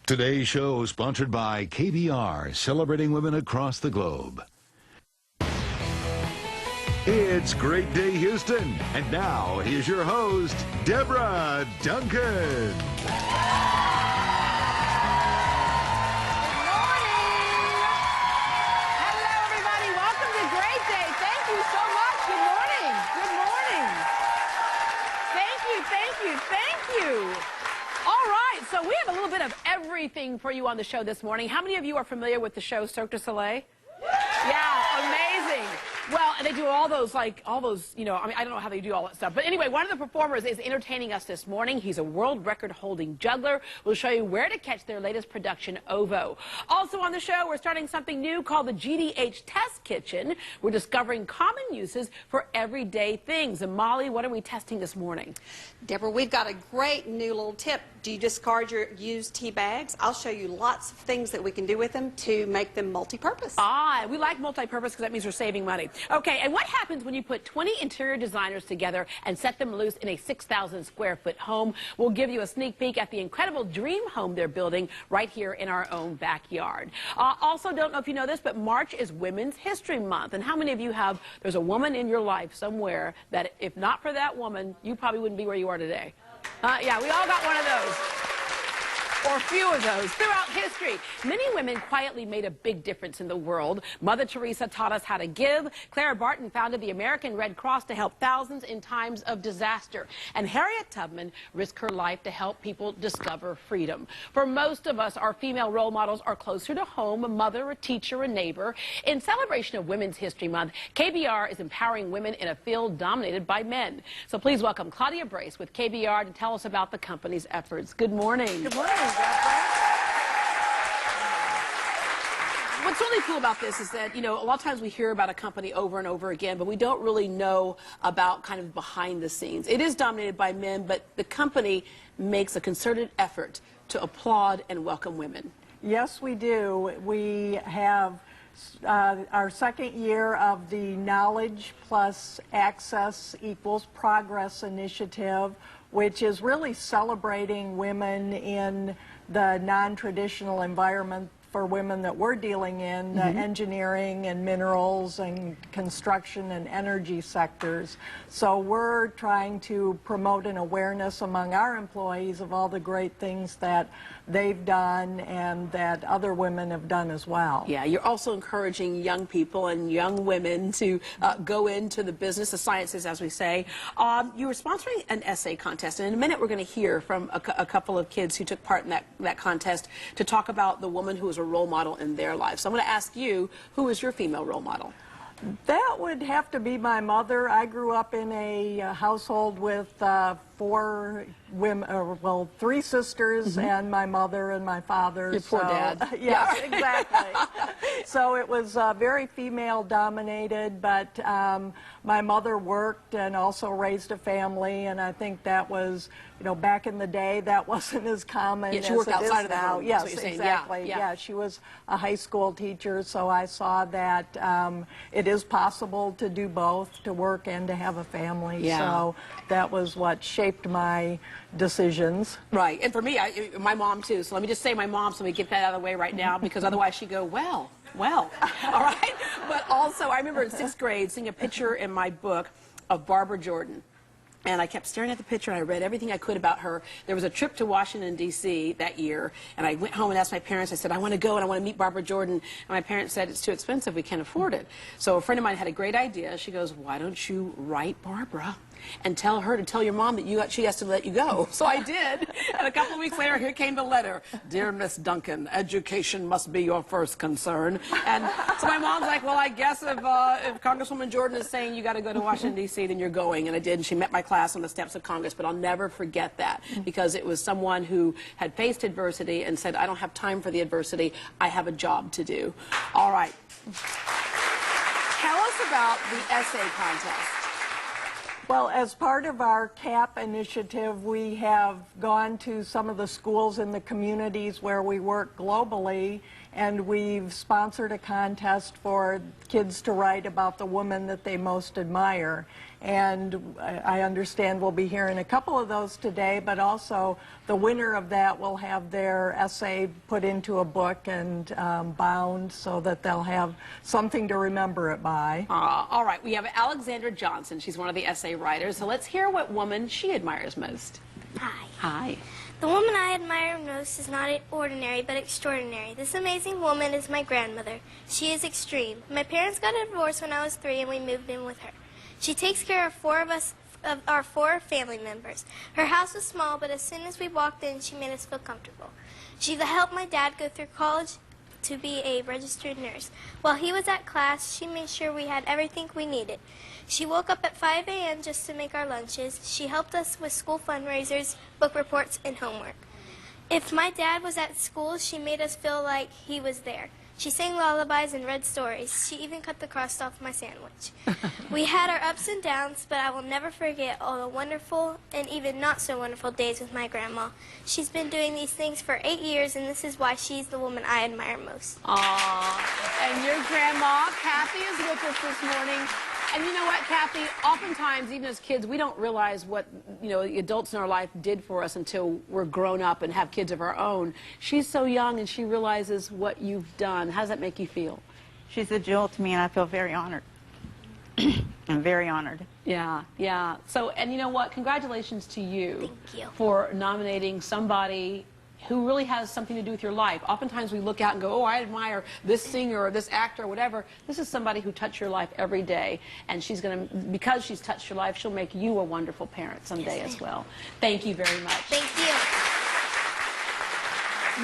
Today's show sponsored by KBR, celebrating women across the globe. It's Great Day Houston. And now, here's your host, Deborah Duncan. So we have a little bit of everything for you on the show this morning. How many of you are familiar with the show Cirque du Soleil? Yeah, amazing. Well, and they do all those, you know, I mean, I don't know how they do all that stuff. But anyway, one of the performers is entertaining us this morning. He's a world record-holding juggler. We'll show you where to catch their latest production, OVO. Also on the show, we're starting something new called the GDH Test Kitchen. We're discovering common uses for everyday things. And Molly, what are we testing this morning? Deborah, we've got a great new little tip. Do you discard your used tea bags? I'll show you lots of things that we can do with them to make them multi-purpose. Ah, we like multi-purpose because that means we're saving money. Okay, and what happens when you put 20 interior designers together and set them loose in a 6,000 square foot home? We'll give you a sneak peek at the incredible dream home they're building right here in our own backyard. Also, don't know if you know this, but March is Women's History Month. And how many of you there's a woman in your life somewhere that if not for that woman, you probably wouldn't be where you are today? Yeah, we all got one of those. Or a few of those throughout history. Many women quietly made a big difference in the world. Mother Teresa taught us how to give. Clara Barton founded the American Red Cross to help thousands in times of disaster. And Harriet Tubman risked her life to help people discover freedom. For most of us, our female role models are closer to home, a mother, a teacher, a neighbor. In celebration of Women's History Month, KBR is empowering women in a field dominated by men. So please welcome Claudia Brace with KBR to tell us about the company's efforts. Good morning. Good morning. What's really cool about this is that, you know, a lot of times we hear about a company over and over again, but we don't really know about kind of behind the scenes. It is dominated by men, but the company makes a concerted effort to applaud and welcome women. Yes, we do. We have our second year of the Knowledge Plus Access Equals Progress initiative, which is really celebrating women in the non-traditional environment for women that we're dealing in, the engineering and minerals and construction and energy sectors. So we're trying to promote an awareness among our employees of all the great things that they've done and that other women have done as well. Yeah, you're also encouraging young people and young women to go into the business, the sciences, as we say. You were sponsoring an essay contest, and in a minute we're going to hear from a couple of kids who took part in that contest to talk about the woman who was a role model in their life. So I'm going to ask you, who is your female role model? That would have to be my mother. I grew up in a household with four women, well, three sisters and my mother and my father. Your poor dad. Yes, exactly. So it was very female dominated, but my mother worked and also raised a family, and I think that was, you know, back in the day, that wasn't as common as it is now. She worked outside of the home. Yes, that's what you're exactly. saying. Yeah, she was a high school teacher, so I saw that it is possible to do both, to work and to have a family. Yeah. So that was what shaped my decisions. Right, and for me, my mom too. So let me just say my mom, so we get that out of the way right now, because otherwise she'd go, well, all right? But also, I remember in 6th grade seeing a picture in my book of Barbara Jordan. And I kept staring at the picture, and I read everything I could about her. There was a trip to Washington, D.C. that year, and I went home and asked my parents. I said, I want to go, and I want to meet Barbara Jordan. And my parents said, it's too expensive. We can't afford it. So a friend of mine had a great idea. She goes, why don't you write Barbara and tell her to tell your mom that she has to let you go? So I did. And a couple of weeks later, here came the letter. Dear Miss Duncan, education must be your first concern. And so my mom's like, well, I guess if Congresswoman Jordan is saying you got to go to Washington, D.C., then you're going. And I did. And she met my class on the steps of Congress. But I'll never forget that, because it was someone who had faced adversity and said, I don't have time for the adversity. I have a job to do. All right. Tell us about the essay contest. Well, as part of our CAP initiative, we have gone to some of the schools in the communities where we work globally and we've sponsored a contest for kids to write about the woman that they most admire. And I understand we'll be hearing a couple of those today, but also the winner of that will have their essay put into a book and bound so that they'll have something to remember it by. All right, we have Alexandra Johnson. She's one of the essay writers. So let's hear what woman she admires most. Hi. Hi. The woman I admire most is not ordinary, but extraordinary. This amazing woman is my grandmother. She is extreme. My parents got a divorce when I was 3, and we moved in with her. She takes care of our 4 family members. Her house was small, but as soon as we walked in, she made us feel comfortable. She helped my dad go through college to be a registered nurse. While he was at class, she made sure we had everything we needed. She woke up at 5 a.m. just to make our lunches. She helped us with school fundraisers, book reports, and homework. If my dad was at school, she made us feel like he was there. She sang lullabies and read stories. She even cut the crust off my sandwich. We had our ups and downs, but I will never forget all the wonderful and even not so wonderful days with my grandma. She's been doing these things for 8 years, and this is why she's the woman I admire most. Aww. And your grandma, Kathy, is with us this morning. And you know what, Kathy? Oftentimes, even as kids, we don't realize what, the adults in our life did for us until we're grown up and have kids of our own. She's so young, and she realizes what you've done. How does that make you feel? She's a jewel to me, and I feel very honored. I'm very honored. Yeah, yeah. So, and you know what? Congratulations to you. Thank you. For nominating somebody who really has something to do with your life. Oftentimes we look out and go, oh, I admire this singer or this actor or whatever. This is somebody who touched your life every day, and she's going to, because she's touched your life, she'll make you a wonderful parent someday as well. Thank you very much. Thank you.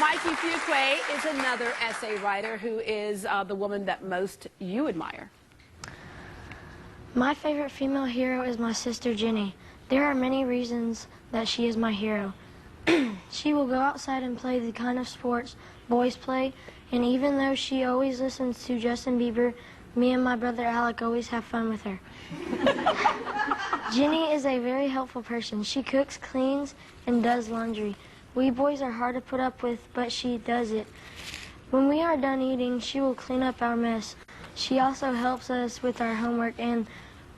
Mikey Fuqua is another essay writer who is the woman that most you admire. My favorite female hero is my sister Jenny. There are many reasons that she is my hero. She will go outside and play the kind of sports boys play, and even though she always listens to Justin Bieber, me and my brother Alec always have fun with her. Jenny is a very helpful person. She cooks, cleans, and does laundry. We boys are hard to put up with, but she does it. When we are done eating, she will clean up our mess. She also helps us with our homework, and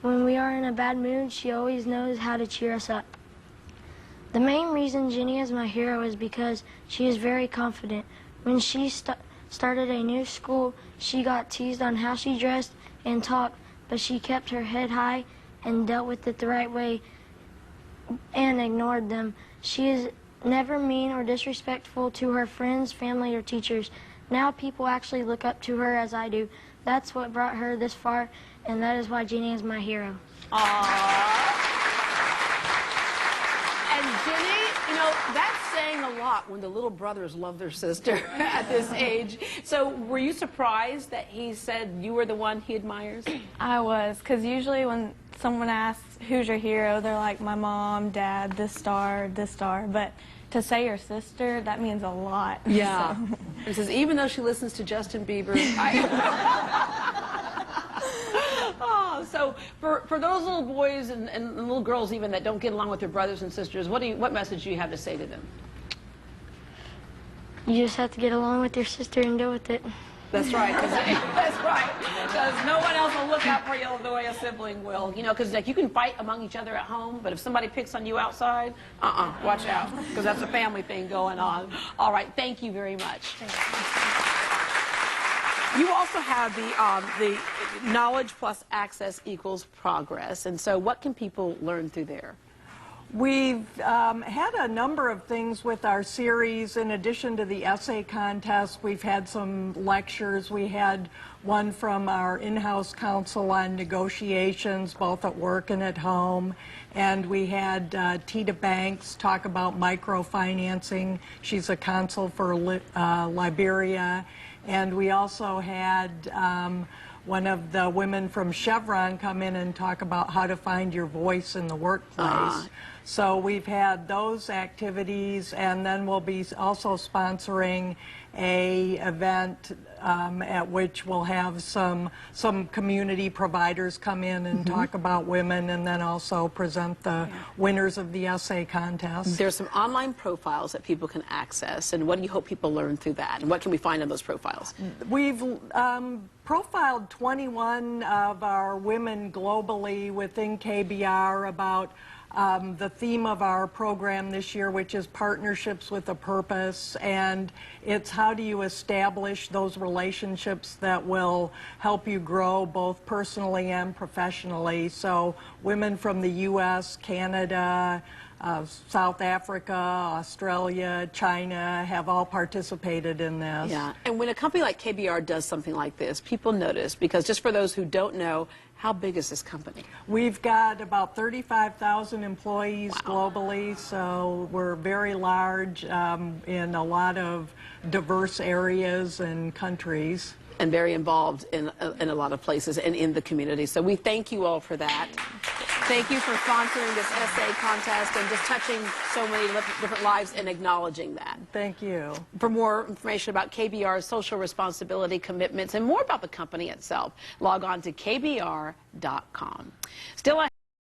when we are in a bad mood, she always knows how to cheer us up. The main reason Jenny is my hero is because she is very confident. When she started a new school, she got teased on how she dressed and talked, but she kept her head high and dealt with it the right way and ignored them. She is never mean or disrespectful to her friends, family, or teachers. Now people actually look up to her as I do. That's what brought her this far, and that is why Jenny is my hero. Aww. And Jenny, that's saying a lot when the little brothers love their sister at this age. So were you surprised that he said you were the one he admires? I was, because usually when someone asks who's your hero, they're like my mom, dad, this star. But to say your sister, that means a lot. Yeah. So. He says, even though she listens to Justin Bieber, Oh, so for those little boys and little girls even that don't get along with their brothers and sisters, what message do you have to say to them? You just have to get along with your sister and deal with it. That's right. That's right. Because no one else will look out for you the way a sibling will. Because you can fight among each other at home, but if somebody picks on you outside, watch out. Because that's a family thing going on. All right. Thank you very much. You also have the knowledge plus access equals progress. And so what can people learn through there? We've had a number of things with our series. In addition to the essay contest, we've had some lectures. We had one from our in-house counsel on negotiations, both at work and at home. And we had Tita Banks talk about microfinancing. She's a consul for Liberia. And we also had one of the women from Chevron come in and talk about how to find your voice in the workplace. So we've had those activities, and then we'll be also sponsoring a event at which we'll have some community providers come in and talk about women, and then also present the winners of the essay contest. There's some online profiles that people can access, and what do you hope people learn through that? And what can we find on those profiles? We've profiled 21 of our women globally within KBR about the theme of our program this year, which is Partnerships with a Purpose, and it's how do you establish those relationships that will help you grow both personally and professionally. So women from the U.S., Canada, South Africa, Australia, China have all participated in this. Yeah, and when a company like KBR does something like this, people notice, because just for those who don't know, how big is this company? We've got about 35,000 employees globally, so we're very large in a lot of diverse areas and countries. And very involved in a lot of places and in the community. So we thank you all for that. Thank you for sponsoring this essay contest and just touching so many different lives and acknowledging that. Thank you. For more information about KBR's social responsibility commitments and more about the company itself, log on to kbr.com. Still ahead.